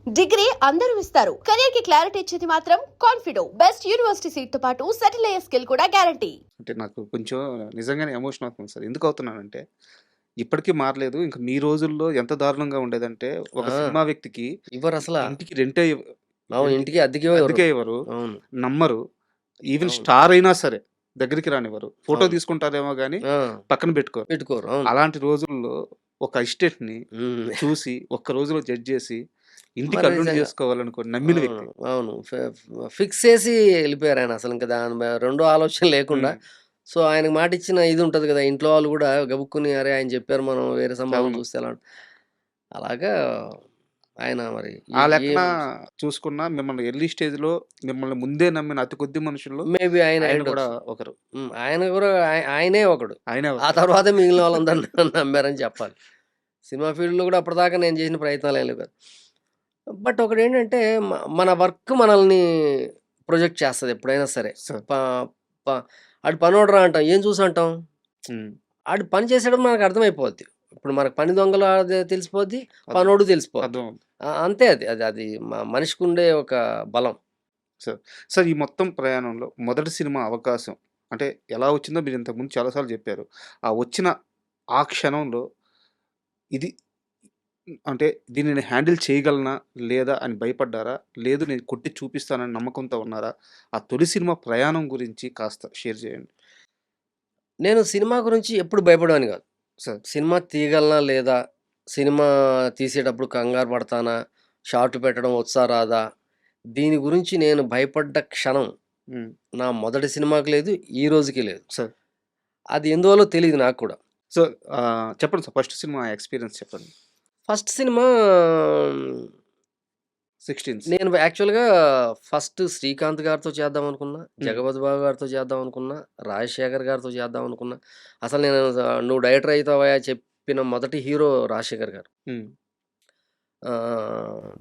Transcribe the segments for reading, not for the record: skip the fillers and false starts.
Degree అందరూ ఇస్తారు. Career కి క్లారిటీ ఇచ్చేది మాత్రం కాన్ఫిడో. బెస్ట్ యూనివర్సిటీ సీట్ తో పాటు సెటిల్ అయ్యే స్కిల్ కూడా గ్యారంటీ. అంటే నాకు కొంచెం నిజంగానే ఎమోషన్ అవుతుంది సార్. ఎందుకు అవుతున్నానంటే, ఇప్పటికీ మారలేదు. ఇంక మీ రోజుల్లో ఎంత దారుణంగా ఉండేదంటే, ఒక ఆ! సినిమా వ్యక్తికి ఇవ్వరసల. ఇంటికి రెంటే అవును. రెంట్ ఇంటికి అద్దెకే ఇవ్వరు. అద్దెకే ఇవ్వరు. అవును. నమ్మరు. ఈవెన్ అవును. స్టార్ అయినా సరే దగ్గరికి రానివ్వరు. ఫోటో అవును. తీసుకుంటారేమో గానీ ఆ! పక్కన పెట్టుకోరు. పెట్టుకోరు. అవును. అలాంటి రోజుల్లో ఒక ఎస్టేట్‌ని హ్మ్. చూసి ఒక్క రోజులో జడ్జ్ చేసి ఇంటికి మరి అల్లుడిని నిజంగా. చేసుకోవాలనుకోని నమ్మిన అవును. వ్యక్తి. అవును. ఫిక్స్ చేసి ఎళ్ళిపోయారాయన అసలింక దాని రెండో ఆలోచన లేకుండా. హ్మ్. సో, ఆయనకు మాటిచ్చిన ఇది ఉంటది గదా! ఇంట్లో వాళ్ళు గూడా గబుక్కుని అరే! ఆయన చెప్పారు మనం వేరే సంబంధం అవును. చూస్తే ఎలా అలాగా ఆయన మరి ఆ ఏ లెక్కన ఏం చూసుకున్నా మిమ్మల్ని ఎర్లీ స్టేజ్‌లో మిమ్మల్ని ముందే నమ్మిన అతి కొద్ది మనుషుల్లో మేబీ ఆయన ఆయన కూడా అయ్యుండొచ్చు. ఒకరు. ఆయన గూడా ఆయనే ఒకడు. ఆయనే ఆ ఒకరు. తర్వాతే మిగిలిన వాళ్ళందరూ నమ్మారని చెప్పాలి. సినిమా ఫీల్డ్‌లో గూడా అప్పటిదాకా నేను చేసిన ప్రయత్నాలేం లేవు కదా! బట్ ఒకటేంటంటే మన వర్క్ మనల్ని ప్రొజెక్ట్ చేస్తది ఎప్పుడైనా సరే. సార్. ప ప ఆడు పనోడురా అంటాం. ఏం చూసి అంటాం? హ్మ్. ఆడు పని చేసేటప్పుడు మనకు అర్థమైపోద్ది. ఇప్పుడు మనకు పని దొంగలు అది తెలిసిపోద్ది. అద్ పనోడు తెలిసిపోద్ది. అర్థమవుతుంది. అంతే అది. అది మనిషికుండే ఒక బలం. సార్. సార్ ఈ మొత్తం ప్రయాణంలో మొదటి సినిమా అవకాశం అంటే ఎలా వచ్చిందో మీరు ఇంతకుముందు చాలా సార్లు చెప్పారు. ఆ వచ్చిన ఆ క్షణంలో ఇది అంటే దీన్ని నేను హ్యాండిల్ చేయగలనా? లేదా? అని భయపడ్డారా? లేదు నేను కొట్టి చూపిస్తానని నమ్మకంతో ఉన్నారా? ఆ తొలి సినిమా ప్రయాణం గురించి కాస్త షేర్ చేయండి. నేను సినిమా గురించి ఎప్పుడు భయపడేవాడిని కాదు. సార్. సినిమా తీయగలనా లేదా? సినిమా తీసేటప్పుడు కంగారు పడతానా? షార్ట్ పెట్టడం వచ్చా రాదా? దీని గురించి నేను భయపడ్డ క్షణం హ్మ్. నా మొదటి సినిమాకి లేదు. ఈ రోజుకి లేదు. సార్. అది ఎందువల్లో తెలీదు నాకు కూడా. సో, చెప్పండి సార్ ఫస్ట్ సినిమా ఎక్స్‌పీరియన్స్ చెప్పండి. First cinema 'sixteens'. నేను యాక్చువల్‌గా ఫస్ట్ శ్రీకాంత్ గారితో చేద్దాం అనుకున్నా. హ్మ్. జగపతి బాబు గారితో చేద్దాం అనుకున్నా. రాజశేఖర్ గారితో చేద్దాం అనుకున్నా. అసలు నేను "నువ్వు డైరెక్టర్ అయితావయ్యా" చెప్పిన మొదటి హీరో రాజశేఖర్ గారు. హ్మ్.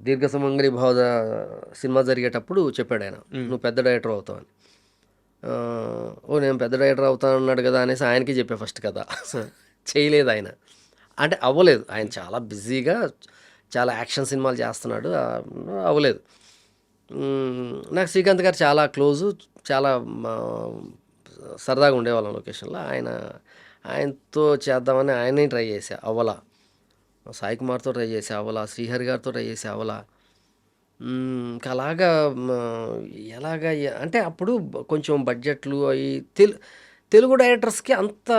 'దీర్ఘ సుమంగళి భవ' సినిమా జరిగేటప్పుడు చెప్పాడాయన. హ్మ్. "నువ్వు పెద్ద డైరెక్టర్ అవుతావని." ఓహ్! నేను పెద్ద డైరెక్టర్ అవుతానన్నాడు కదా! అనేసి ఆయనకే చెప్పా ఫస్ట్ కథ. సార్. చేయలేదాయన. అంటే అవ్వలేదు. ఆయన చాలా బిజీగా చాలా యాక్షన్ సినిమాలు చేస్తున్నాడు. అవ్వలేదు. నాకు శ్రీకాంత్ గారు చాలా క్లోజు. చాలా మా సరదాగా ఉండేవాళ్ళం లొకేషన్‌లో. ఆయనతో చేద్దామని ఆయనే ట్రై చేశా. అవ్వలా. సాయి కుమార్‌తో ట్రై చేశా. అవ్వలా. శ్రీహరి గారితో ట్రై చేశా. అవ్వలా. ఇంకా అలాగా మ ఎలాగా అంటే అప్పుడు కొంచెం బడ్జెట్‌లు అయి తెలుగు డైరెక్టర్స్‌కి అంత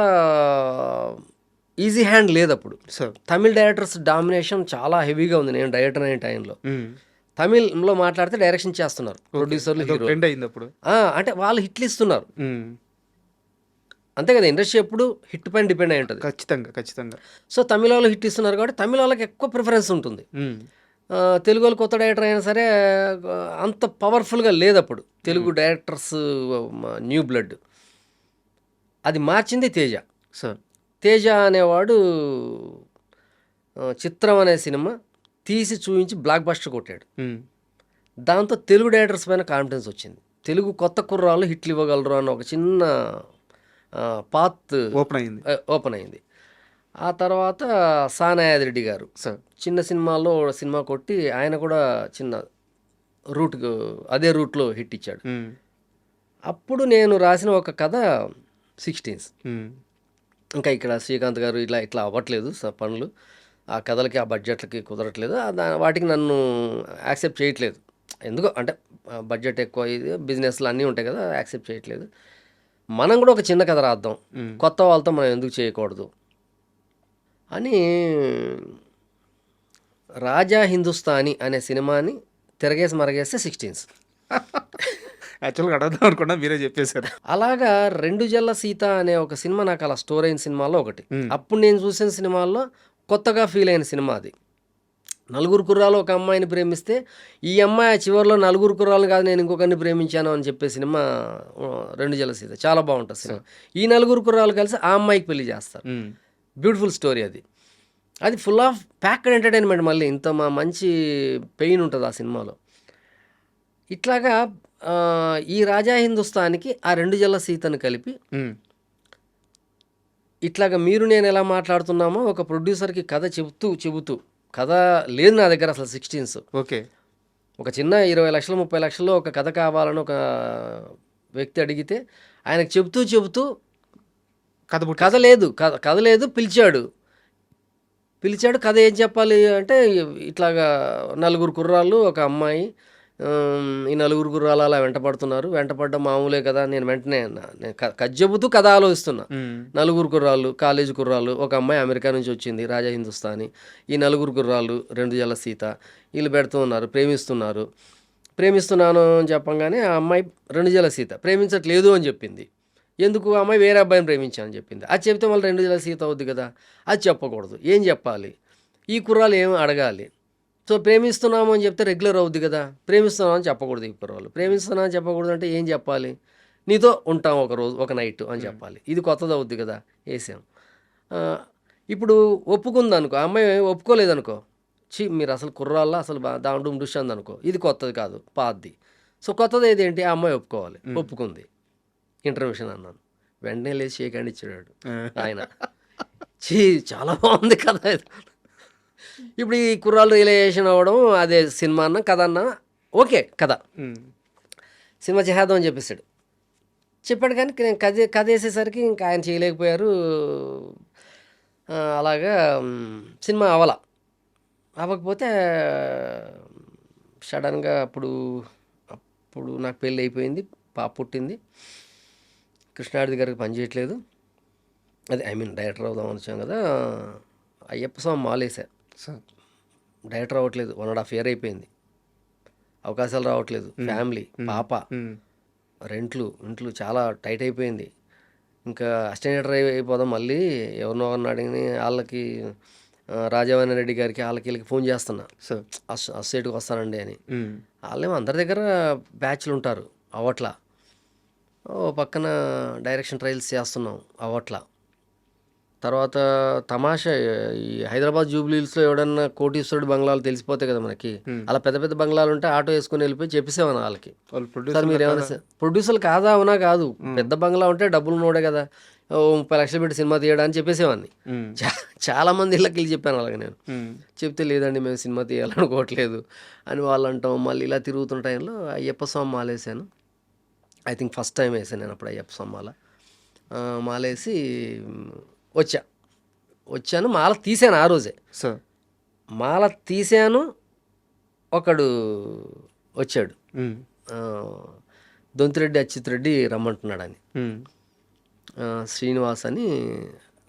ఈజీ హ్యాండ్ లేదప్పుడు. సార్. తమిళ్ డైరెక్టర్స్ డామినేషన్ చాలా హెవీగా ఉంది నేను డైరెక్టర్ అయిన టైంలో. హ్మ్. తమిళ్‌లో మాట్లాడితే డైరెక్షన్ చేస్తున్నారు. ఓకే. ప్రొడ్యూసర్లు, అదొక హీరోలు. ట్రెండ్ అయిందప్పుడు. అంటే వాళ్ళు హిట్లు ఇస్తున్నారు. హ్మ్. అంతే కదా! ఇండస్ట్రీ ఎప్పుడు హిట్ పైన డిపెండ్ అయి ఉంటది. ఖచ్చితంగా. ఖచ్చితంగా. సో, తమిళోళ్ళు హిట్ ఇస్తున్నారు కాబట్టి తమిళోళ్ళకి ఎక్కువ ప్రిఫరెన్స్ ఉంటుంది. హ్మ్. తెలుగోళ్ళు కొత్త డైరెక్టర్ అయినా సరే అంత పవర్‌ఫుల్‌గా లేదప్పుడు. తెలుగు హ్మ్. Directors new blood. అది మార్చింది తేజ. సార్. తేజ అనేవాడు 'చిత్రం' అనే సినిమా తీసి చూయించి బ్లాక్ బస్టర్ కొట్టాడు. హ్మ్. దాంతో తెలుగు డైరెక్టర్స్ పైన కాన్ఫిడెన్స్ వచ్చింది. తెలుగు కొత్త కుర్రాళ్ళు హిట్లు ఇవ్వగలరు అన్న ఒక చిన్న పాత్ ఓపెన్ అయింది. ఓపెన్ అయింది. ఆ తర్వాత సానాయాదిరెడ్డి గారు సార్. చిన్న సినిమాల్లో సినిమా కొట్టి ఆయన కూడా చిన్న రూట్‌కు అదే రూట్‌లో హిట్ ఇచ్చాడు. హ్మ్. అప్పుడు నేను రాసిన ఒక కథ 'సిక్స్టీన్స్'. హ్మ్. ఇంకా ఇక్కడ శ్రీకాంత్ గారు ఇట్లా అవ్వట్లేదు పనులు. ఆ కథలకి, ఆ బడ్జెట్‌లకి కుదరట్లేదు. వాటికి నన్ను యాక్సెప్ట్ చేయట్లేదు. ఎందుకో అంటే బడ్జెట్ ఎక్కువ ఇది బిజినెస్‌లు అన్నీ ఉంటాయి కదా! యాక్సెప్ట్ చేయట్లేదు. మనం కూడా ఒక చిన్న కథ రాద్దాం. హ్మ్. కొత్త వాళ్ళతో మనం ఎందుకు చేయకూడదు అని 'రాజా హిందుస్థానీ' అనే సినిమాని తిరగేసి మరగేస్తే 'సిక్స్టీన్స్'. యాక్చువల్‌గా అడగదాం అనుకున్నా మీరే చెప్పేసారు. అలాగా 'రెండు జల్ల సీత' అనే ఒక సినిమా నాకు అలా స్టోర్ అయిన సినిమాల్లో ఒకటి. హ్మ్. అప్పుడు నేను చూసిన సినిమాల్లో కొత్తగా ఫీల్ అయిన సినిమా అది. నలుగురు కుర్రాళ్ళు ఒక అమ్మాయిని ప్రేమిస్తే, ఈ అమ్మాయి చివరిలో నలుగురు కుర్రాళ్ళని కాదు నేను ఇంకొకరిని ప్రేమించాను అని చెప్పే సినిమా 'రెండు జల్ల సీత' చాలా బాగుంటుంది సినిమా. ఈ నలుగురు కుర్రాళ్ళు కలిసి ఆ అమ్మాయికి పెళ్లి చేస్తారు. హ్మ్. బ్యూటిఫుల్ స్టోరీ అది. అది ఫుల్ ఆఫ్ ప్యాక్డ్ ఎంటర్టైన్మెంట్ మళ్ళీ ఇంత మంచి పెయిన్ ఉంటుంది ఆ సినిమాలో. ఇట్లాగా ఈ 'రాజా హిందుస్థాన్‌కి' ఆ 'రెండు జల్ల సీత'ని కలిపి హ్మ్. ఇట్లాగా మీరు నేను ఎలా మాట్లాడుతున్నామో ఒక ప్రొడ్యూసర్‌కి కథ చెబుతూ కథ లేదు నా దగ్గర అసలు 'సిక్స్టీన్స్'. ఓకే. ఒక చిన్న 20 లక్షలు 30 లక్షల్లో ఒక కథ కావాలని ఒక వ్యక్తి అడిగితే ఆయనకు చెబుతూ కథ పుట్టి కథ లేదు పిలిచాడు కథ ఏం చెప్పాలి అంటే ఇట్లాగా నలుగురు కుర్రాళ్ళు ఒక అమ్మాయి ఈ నలుగురు కుర్రాళ్ళు అలా వెంటపడ్డం మామూలే కదా. నేను వెంటనే నేను కథ చెబుతూ కథ ఆలోచిస్తున్నా. నలుగురు కుర్రాళ్ళు కాలేజీ కుర్రాళ్ళు, ఒక అమ్మాయి అమెరికా నుంచి వచ్చింది రాజా హిందుస్థానీ, ఈ నలుగురు కుర్రాళ్ళు 2 జల సీత, వీళ్ళు ప్రేమిస్తున్నాను అని చెప్పంగానే ఆ అమ్మాయి 2 జల సీత ప్రేమించట్లేదు అని చెప్పింది. ఎందుకు? ఆ అమ్మాయి వేరే అబ్బాయిని ప్రేమించానని చెప్పింది. అది చెప్తే మళ్ళీ 2 జల సీత అవుద్ది కదా, అది చెప్పకూడదు. ఏం చెప్పాలి? ఈ కుర్రాళ్ళు ఏం అడగాలి? సో ప్రేమిస్తున్నాము అని చెప్తే రెగ్యులర్ అవుద్ది కదా, ప్రేమిస్తున్నాం అని చెప్పకూడదు. ఈ కుర్రాళ్ళు ప్రేమిస్తున్నాం అని చెప్పకూడదు అంటే ఏం చెప్పాలి? నీతో ఉంటాం ఒక రోజు ఒక నైట్ అని చెప్పాలి. ఇది కొత్తది అవుద్ది కదా, వేసాం. ఇప్పుడు ఒప్పుకుందనుకో, ఆ అమ్మాయి ఒప్పుకోలేదనుకో, మీరు అసలు కుర్రాళ్ళ అసలు దాంట్లో డుష్ అందనుకో, ఇది కొత్తది కాదు పాతది. సో కొత్తది ఏదేంటి? ఆ అమ్మాయి ఒప్పుకోవాలి. ఒప్పుకుంది, ఇంటర్వ్యూషన్ అన్నాను. వెంటనే లేచి షేక్ హ్యాండ్ ఇచ్చాడు ఆయన. చాలా బాగుంది కదా. ఇప్పుడు ఈ కుర్రాళ్ళు రియలైజేషన్ అవ్వడం, అదే సినిమా అన్న కథ అన్న ఓకే కథ, సినిమా చేద్దాం అని చెప్పాడు. కానీ నేను కథ వేసేసరికి ఇంకా ఆయన చేయలేకపోయారు. అలాగా సినిమా అవ్వకపోతే సడన్గా అప్పుడు నాకు పెళ్ళి అయిపోయింది, పాప పుట్టింది, కృష్ణాడి దగ్గరికి పనిచేయట్లేదు. అదే డైరెక్టర్ అవుదామని వచ్చాం కదా, అయ్యప్ప స్వామి మాలేసా. డైరెక్టర్ అవ్వట్లేదు, 1.5 year అయిపోయింది, అవకాశాలు రావట్లేదు, ఫ్యామిలీ, పాప, ఇంట్లు చాలా టైట్ అయిపోయింది. ఇంకా అసిస్టెంట్ అయిపోదాం, మళ్ళీ ఎవరినో అడిగిన వాళ్ళకి రాజావాణి రెడ్డి గారికి వీళ్ళకి ఫోన్ చేస్తున్నా, అసైడ్కి వస్తానండి అని. వాళ్ళేమో అందరి దగ్గర బ్యాచ్లు ఉంటారు, అవ్వట్లా. పక్కన డైరెక్షన్ ట్రయల్స్ చేస్తున్నాం, అవ్వట్లా. తర్వాత తమాషా, ఈ హైదరాబాద్ జూబ్లీహిల్స్లో ఎవడన్నా కోటీశ్వరుడు బంగ్లాలు తెలిసిపోతాయి కదా మనకి, అలా పెద్ద పెద్ద బంగ్లాలు ఉంటే ఆటో వేసుకుని వెళ్ళిపోయి చెప్పేసేవాను వాళ్ళకి, సార్ మీరు ఏమైనా ప్రొడ్యూసర్లు కాదా అవునా కాదు, పెద్ద బంగ్లా ఉంటే డబ్బులు నోడే కదా, 30 లక్షలు పెట్టి సినిమా తీయడానికి చెప్పేసేవాడిని. చాలా మంది ఇళ్ళకి వెళ్ళి చెప్పాను అలాగే నేను. చెప్తే లేదండి మేము సినిమా తీయాలనుకోవట్లేదు అని వాళ్ళు అంటాం. మళ్ళీ ఇలా తిరుగుతున్న టైంలో అయ్యప్ప స్వామి మాలేసాను. ఐ థింక్ ఫస్ట్ టైం వేసాను నేను అప్పుడు అయ్యప్ప స్వామి మాలేసి వచ్చాను. మాల తీసాను ఆ రోజే, మాల తీసాను. ఒకడు వచ్చాడు, దొంతిరెడ్డి అచ్యుత్ రెడ్డి రమ్మంటున్నాడు అని. శ్రీనివాస్ అని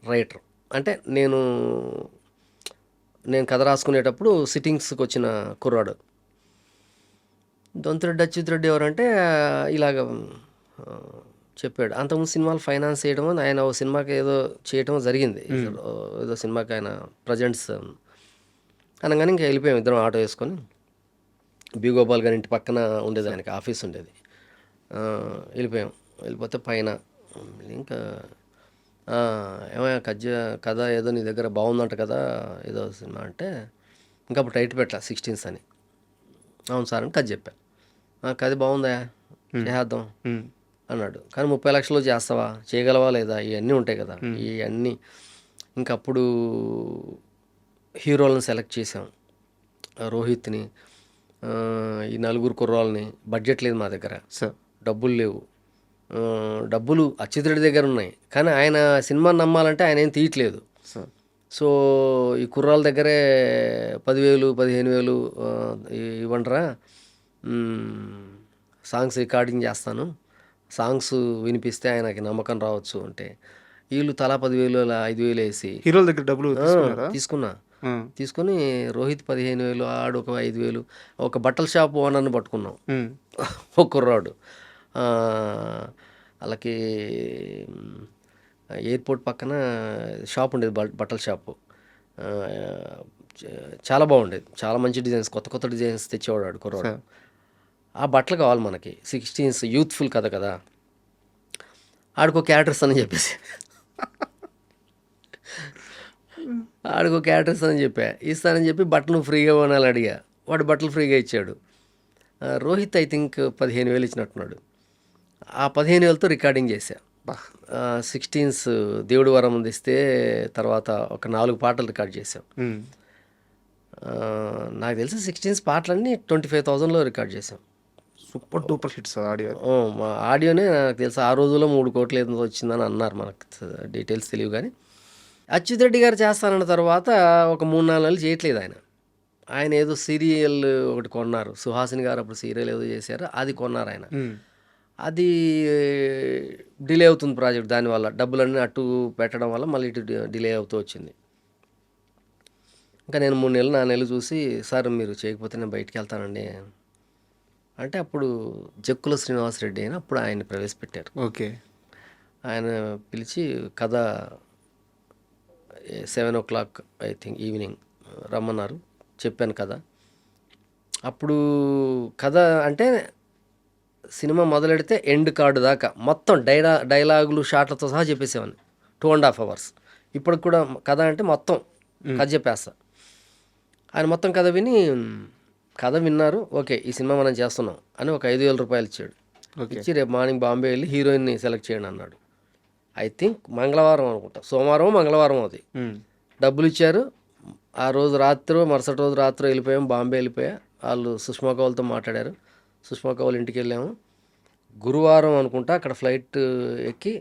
రైటర్. అంటే నేను కథ రాసుకునేటప్పుడు సిట్టింగ్స్కి వచ్చిన కుర్రాడు. దొంతిరెడ్డి అచ్యుత్ రెడ్డి ఎవరంటే ఇలాగ చెప్పాడు. అంతకుముందు సినిమాలు ఫైనాన్స్ చేయడం, ఆయన ఓ సినిమాకి ఏదో చేయటం జరిగింది, ఏదో సినిమాకి ఆయన ప్రజెంట్స్ అనగానే ఇంకా వెళ్ళిపోయాం ఇద్దరం ఆటో వేసుకొని. బి గోపాల్ గారి ఇంటి పక్కన ఉండేది, ఆయనకి ఆఫీస్ ఉండేది. వెళ్ళిపోతే పైన ఇంకా ఏమైనా కథ ఏదో నీ దగ్గర బాగుందంట కదా ఏదో సినిమా అంటే, ఇంకా అప్పుడు టైట్ పెట్టా 16th అని. అవును సార్ అని కథ చెప్పా. కథ బాగుందా, చేద్దాం అన్నాడు. కానీ 30 లక్షలు చేస్తావా, చేయగలవా లేదా, ఇవన్నీ ఉంటాయి కదా ఇవన్నీ. ఇంకప్పుడు హీరోలను సెలెక్ట్ చేసాం, రోహిత్ని, ఈ నలుగురు కుర్రాళ్ళని. బడ్జెట్ లేదు మా దగ్గర, డబ్బులు లేవు. డబ్బులు అచ్యుత్ రెడ్డి దగ్గర ఉన్నాయి, కానీ ఆయన సినిమా నమ్మాలంటే ఆయన ఏం తీయట్లేదు. సో ఈ కుర్రాళ్ళ దగ్గరే 10,000 15,000 ఇవ్వండిరా, సాంగ్స్ రికార్డింగ్ చేస్తాను, సాంగ్స్ వినిపిస్తే ఆయనకి నమ్మకం రావచ్చు అంటే, వీళ్ళు తలా 10,000 5,000 వేసి హీరోల దగ్గర డబ్బులు తీసుకుని రోహిత్ 15,000, ఆడు ఒక 5,000, ఒక బట్టల షాప్ ఓనర్ని పట్టుకున్నాం, ఒక కుర్రాడు. వాళ్ళకి ఎయిర్పోర్ట్ పక్కన షాప్ ఉండేది, బట్టల షాపు. చాలా బాగుండేది, చాలా మంచి డిజైన్స్, కొత్త డిజైన్స్ తెచ్చేవాడు కుర్రాడు. ఆ బట్టలు కావాలి మనకి, 16th యూత్ఫుల్ కదా. ఆడికో క్యారెక్టర్స్ అని చెప్పేసి ఇస్తానని చెప్పి బట్టలు ఫ్రీగా కొనాలని అడిగా. వాడు బట్టలు ఫ్రీగా ఇచ్చాడు. Rohit I think 15,000 ఇచ్చినట్టున్నాడు. ఆ 15,000తో రికార్డింగ్ చేశా. 16th దేవుడి వరం అందిస్తే తర్వాత ఒక 4 పాటలు రికార్డ్ చేసాం. నాకు తెలిసి 16 పాటలన్నీ 25,000లో రికార్డ్ చేసాం. Super duper hits audio. మా ఆడియోనే నాకు తెలిసి ఆ రోజుల్లో 3 కోట్లు ఏదో వచ్చిందని అన్నారు. మనకు డీటెయిల్స్ తెలియవు కానీ అచ్యుత్ రెడ్డి గారు చేస్తానన్న తర్వాత ఒక 3-4 నెలలు చేయట్లేదు ఆయన. ఆయన ఏదో సీరియల్ ఒకటి కొన్నారు. సుహాసిని గారు అప్పుడు సీరియల్ ఏదో చేశారు, అది కొన్నారు ఆయన. అది డిలే అవుతుంది ప్రాజెక్ట్. దానివల్ల డబ్బులన్నీ అటు పెట్టడం వల్ల మళ్ళీ ఇటు డిలే అవుతూ వచ్చింది. ఇంకా నేను 3 నెలలు 4 నెలలు చూసి, సార్ మీరు చేయకపోతే నేను బయటికి వెళ్తానండి అంటే, అప్పుడు జక్కుల శ్రీనివాసరెడ్డి అని అప్పుడు ఆయన్ని ప్రవేశపెట్టారు. ఓకే. ఆయన పిలిచి కథ 7 o'clock ఐ థింక్ ఈవినింగ్ రమ్మన్నారు. చెప్పాను కథ. అప్పుడు కథ అంటే సినిమా మొదలెడితే ఎండ్ కార్డు దాకా మొత్తం డైలాగులు షాట్లతో సహా చెప్పేసేవాడిని 2.5 hours. ఇప్పుడు కూడా కథ అంటే మొత్తం కథ చెప్పేస్తా. ఆయన మొత్తం కథ విన్నారు. ఓకే, ఈ సినిమా మనం చేస్తున్నాం అని ఒక 5,000 రూపాయలు ఇచ్చాడు. ఇచ్చి రేపు మార్నింగ్ బాంబే వెళ్ళి హీరోయిన్ని సెలెక్ట్ చేయండి అన్నాడు. ఐ థింక్ మంగళవారం అనుకుంటా, సోమవారం మంగళవారం అది. డబ్బులు ఇచ్చారు. ఆ రోజు రాత్రి మరుసటి రోజు రాత్రి వెళ్ళిపోయాం, బాంబే వెళ్ళిపోయా. వాళ్ళు సుష్మా కౌల్తో మాట్లాడారు. సుష్మా కౌల్ ఇంటికి వెళ్ళాము. గురువారం అనుకుంటా అక్కడ ఫ్లైట్ ఎక్కి,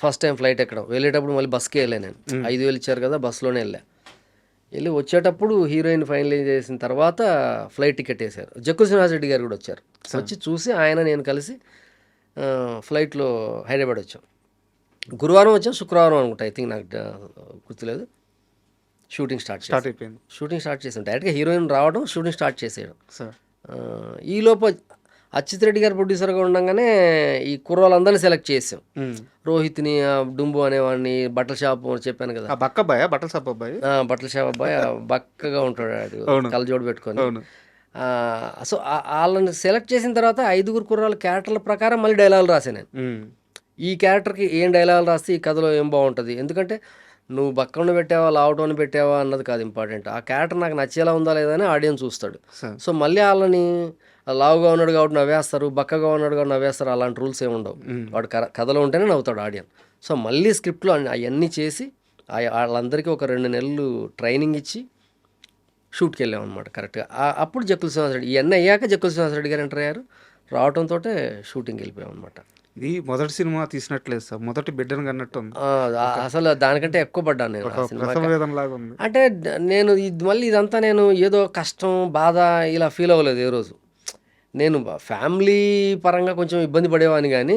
ఫస్ట్ టైం ఫ్లైట్ ఎక్కడం. వెళ్ళేటప్పుడు మళ్ళీ బస్కే వెళ్ళాను నేను. 5,000 ఇచ్చారు కదా, బస్సులోనే వెళ్ళి వచ్చేటప్పుడు హీరోయిన్ ఫైనలైజ్ చేసిన తర్వాత ఫ్లైట్ టికెట్ వేశారు. జక్కుల శ్రీనివాసరెడ్డి గారు కూడా వచ్చారు. వచ్చి చూసి ఆయన నేను కలిసి ఫ్లైట్లో హైదరాబాద్ వచ్చాం. గురువారం వచ్చాం, శుక్రవారం అనుకుంటా, ఐ థింక్, నాకు గుర్తులేదు. షూటింగ్ స్టార్ట్ అయిపోయింది. షూటింగ్ స్టార్ట్ చేసాం. డైరెక్ట్గా హీరోయిన్ రావడం, షూటింగ్ స్టార్ట్ చేసేయడం. ఈలోపు అచ్యుత్ రెడ్డి గారు ప్రొడ్యూసర్గా ఉండగానే ఈ కుర్రోళ్ళందరినీ సెలెక్ట్ చేసాం. రోహిత్ని, డుంబు అనేవాడిని, బట్టల షాప్ చెప్పాను కదా, బట్టల షాప్ అబ్బాయి, బట్టల షాప్ అబ్బాయి బక్కగా ఉంటాడు, కళ్ళజోడు పెట్టుకొని. సో వాళ్ళని సెలెక్ట్ చేసిన తర్వాత 5 కుర్రాళ్ళ క్యారెక్టర్ల ప్రకారం మళ్ళీ డైలాగులు రాసాను నేను. ఈ క్యారెక్టర్కి ఏం డైలాగులు రాస్తే ఈ కథలో ఏం బాగుంటుంది. ఎందుకంటే నువ్వు బక్కను పెట్టావా, లావటోని పెట్టావా అన్నది కాదు ఇంపార్టెంట్. ఆ క్యారెక్టర్ నాకు నచ్చేలా ఉందా లేదా అని ఆడియన్స్ చూస్తాడు. సో మళ్ళీ వాళ్ళని లావుగా ఉన్నాడు కాబట్టి నవ్వేస్తారు, బక్కగా ఉన్నాడు కాబట్టి నవ్వేస్తారు, అలాంటి రూల్స్ ఏమి ఉండవు. వాడు కథలో ఉంటేనే నవ్వుతాడు ఆడియన్స్. సో మళ్ళీ స్క్రిప్ట్లో అవన్నీ చేసి వాళ్ళందరికీ ఒక 2 నెలలు ట్రైనింగ్ ఇచ్చి షూట్కి వెళ్ళాం అనమాట కరెక్ట్గా. అప్పుడు జక్కుల శ్రీనివాసరెడ్డి ఇవన్నీ అయ్యాక జక్కుల శ్రీనివాసరెడ్డి గారు ఎంటర్ అయ్యారు. రావడంతో షూటింగ్కి వెళ్ళిపోయాం అనమాట. ఇది మొదటి సినిమా తీసినట్లేదు సార్, మొదటి బిడ్డను కన్నట్టు ఉంది. అసలు దానికంటే ఎక్కువ పడ్డాను నేను ఆ సినిమా. ఉంది. అంటే నేను మళ్ళీ ఇదంతా నేను ఏదో కష్టం, బాధ ఇలా ఫీల్ అవ్వలేదు ఏ రోజు. నేను ఫ్యామిలీ పరంగా కొంచెం ఇబ్బంది పడేవాడిని, కానీ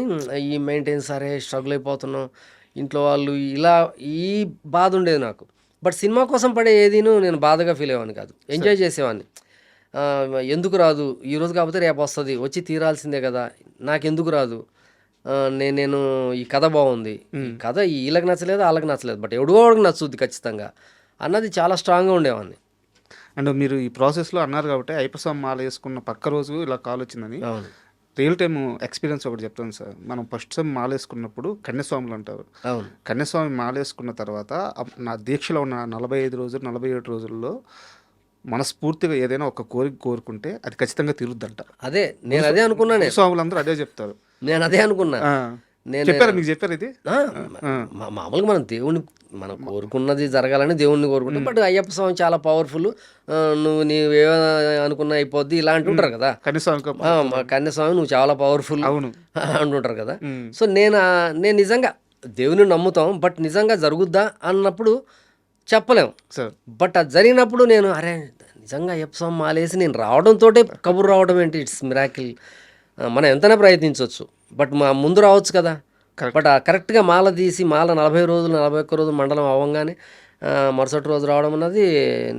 ఈ మెయింటైన్స్ సరే స్ట్రగుల్ అయిపోతున్నాం, ఇంట్లో వాళ్ళు ఇలా, ఈ బాధ ఉండేది నాకు. బట్ సినిమా కోసం పడే ఏదీను నేను బాధగా ఫీల్ అయ్యేవాడిని కాదు, ఎంజాయ్ చేసేవాడిని. ఎందుకు రాదు, ఈరోజు కాకపోతే రేపు వస్తుంది, వచ్చి తీరాల్సిందే కదా, నాకెందుకు రాదు, నేను ఈ కథ బాగుంది, ఈ కథ వీళ్ళకి నచ్చలేదు వాళ్ళకి నచ్చలేదు, బట్ ఎవడో వాడికి నచ్చుద్ది ఖచ్చితంగా అన్నది చాలా స్ట్రాంగ్గా ఉండేవాడిని. అండ్ మీరు ఈ ప్రాసెస్లో అన్నారు కాబట్టి అయ్యప్పస్వామి మాల వేసుకున్న పక్క రోజు ఇలా కాల్ వచ్చిందని రియల్ టైమ్ ఎక్స్పీరియన్స్ ఒకటి చెప్తాను సార్. మనం ఫస్ట్ టైం మాల వేసుకున్నప్పుడు కన్యాస్వాములు అంటారు. కన్యాస్వామి మాల వేసుకున్న తర్వాత నా దీక్షలో ఉన్న 45 రోజులు 47 రోజుల్లో మనస్ఫూర్తిగా ఏదైనా ఒక కోరిక కోరుకుంటే అది ఖచ్చితంగా తీరుద్దంట. అదే నేను అదే అనుకున్నాను. స్వాములందరూ అదే చెప్తారు. నేను అదే అనుకున్నా. చెప్పారు, మీకు చెప్పారు ఇది. మామూలుగా మనం కోరుకున్నది జరగాలని దేవుణ్ణి కోరుకుంటాం. బట్ అయ్యప్ప స్వామి చాలా పవర్ఫుల్, నీవేమో అనుకున్నా అయిపోద్ది ఇలా అంటుంటారు కదా. కన్యాస్వామి నువ్వు చాలా పవర్ఫుల్ అంటుంటారు కదా. సో నేను నిజంగా దేవుని నమ్ముతాం, బట్ నిజంగా జరుగుద్దా అన్నప్పుడు చెప్పలేము. బట్ అది జరిగినప్పుడు నేను అరే నిజంగా అయ్యప్ప స్వామి మాలేసి నేను రావడంతో కబురు రావడం ఏంటి, ఇట్స్ మిరాకిల్. మనం ఎంతైనా ప్రయత్నించవచ్చు, బట్ మా ముందు రావచ్చు కదా. బట్ కరెక్ట్గా మాల తీసి మాల 40 రోజులు 41 రోజులు మండలం అవ్వగానే మరుసటి రోజు రావడం అన్నది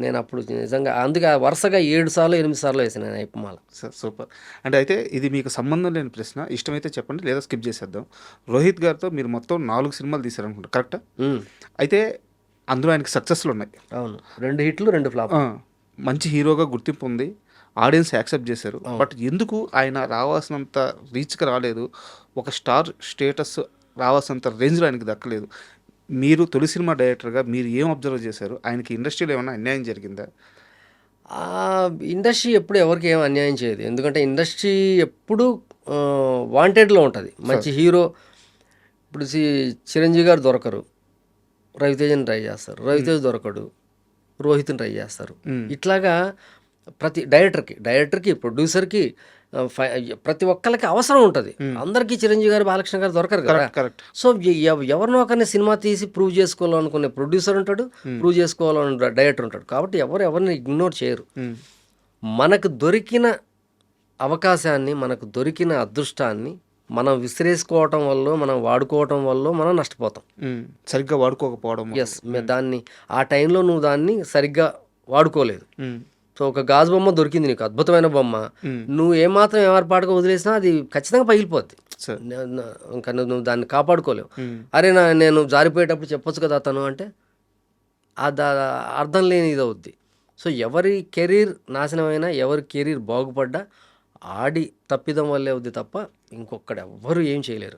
నేను అప్పుడు నిజంగా అందుకే వరుసగా 7 సార్లు 8 సార్లు వేసాను నేను అయ్యప్ప మాల. సూపర్. అంటే అయితే ఇది మీకు సంబంధం లేని ప్రశ్న, ఇష్టమైతే చెప్పండి లేదా స్కిప్ చేసేద్దాం. రోహిత్ గారితో మీరు మొత్తం 4 సినిమాలు తీశారనుకుంటా, కరెక్టా? అయితే అందులో ఆయనకి సక్సెస్లు ఉన్నాయి. అవును, 2 హిట్లు 2 ఫ్లాప్. మంచి హీరోగా గుర్తింపు ఉంది, ఆడియన్స్ యాక్సెప్ట్ చేశారు. బట్ ఎందుకు ఆయన రావాల్సినంత రీచ్కి రాలేదు, ఒక స్టార్ స్టేటస్ రావాల్సినంత రేంజ్లో ఆయనకి దక్కలేదు? మీరు తొలి సినిమా డైరెక్టర్గా మీరు ఏం అబ్జర్వ్ చేశారు? ఆయనకి ఇండస్ట్రీలో ఏమైనా అన్యాయం జరిగిందా? ఇండస్ట్రీ ఎప్పుడు ఎవరికి ఏం అన్యాయం చేయదు, ఎందుకంటే ఇండస్ట్రీ ఎప్పుడు వాంటెడ్లో ఉంటుంది. మంచి హీరో, ఇప్పుడు చిరంజీవి గారు దొరకరు, రవితేజని ట్రై చేస్తారు, రవితేజ్ దొరకడు, రోహిత్ని ట్రై చేస్తారు. ఉమ్, ఇట్లాగా ప్రతి డైరెక్టర్కి ప్రొడ్యూసర్కి ప్రతి ఒక్కరికి అవసరం ఉంటుంది. ఉమ్, అందరికీ చిరంజీవి గారు బాలకృష్ణ గారు దొరకరు కదా. Correct correct. సో ఎవరినో ఒకరిని సినిమా తీసి ప్రూవ్ చేసుకోవాలనుకునే ప్రొడ్యూసర్ ఉంటాడు, ఉమ్, ప్రూవ్ చేసుకోవాలనుకునే డైరెక్టర్ ఉంటాడు. కాబట్టి ఎవరిని ఇగ్నోర్ చేయరు. ఉమ్, మనకు దొరికిన అవకాశాన్ని, మనకు దొరికిన అదృష్టాన్ని మనం విసిరేసుకోవటం వల్ల, మనం వాడుకోవటం వల్ల మనం నష్టపోతాం. ఉమ్, సరిగ్గా వాడుకోకపోవడం. ఎస్, దాన్ని ఆ టైంలో నువ్వు దాన్ని సరిగ్గా వాడుకోలేదు. ఉమ్, సో ఒక గాజు బొమ్మ దొరికింది నీకు, అద్భుతమైన బొమ్మ, ఉమ్, నువ్వు ఏమాత్రం ఏమార్పాటుగా వదిలేసినా అది ఖచ్చితంగా పగిలిపోద్ది. సార్. ఇంకా నువ్వు దాన్ని కాపాడుకోలేవు. ఉమ్, అరే నేను జారిపోయేటప్పుడు చెప్పొచ్చు కదా అతను అంటే అది అర్థం లేని ఇది అవుద్ది. సో ఎవరి కెరీర్ నాశనమైనా, ఎవరి కెరీర్ బాగుపడ్డా ఆడి తప్పిదం వల్లే అవుద్ది తప్ప ఇంకొకడు ఎవ్వరు ఏం చేయలేరు.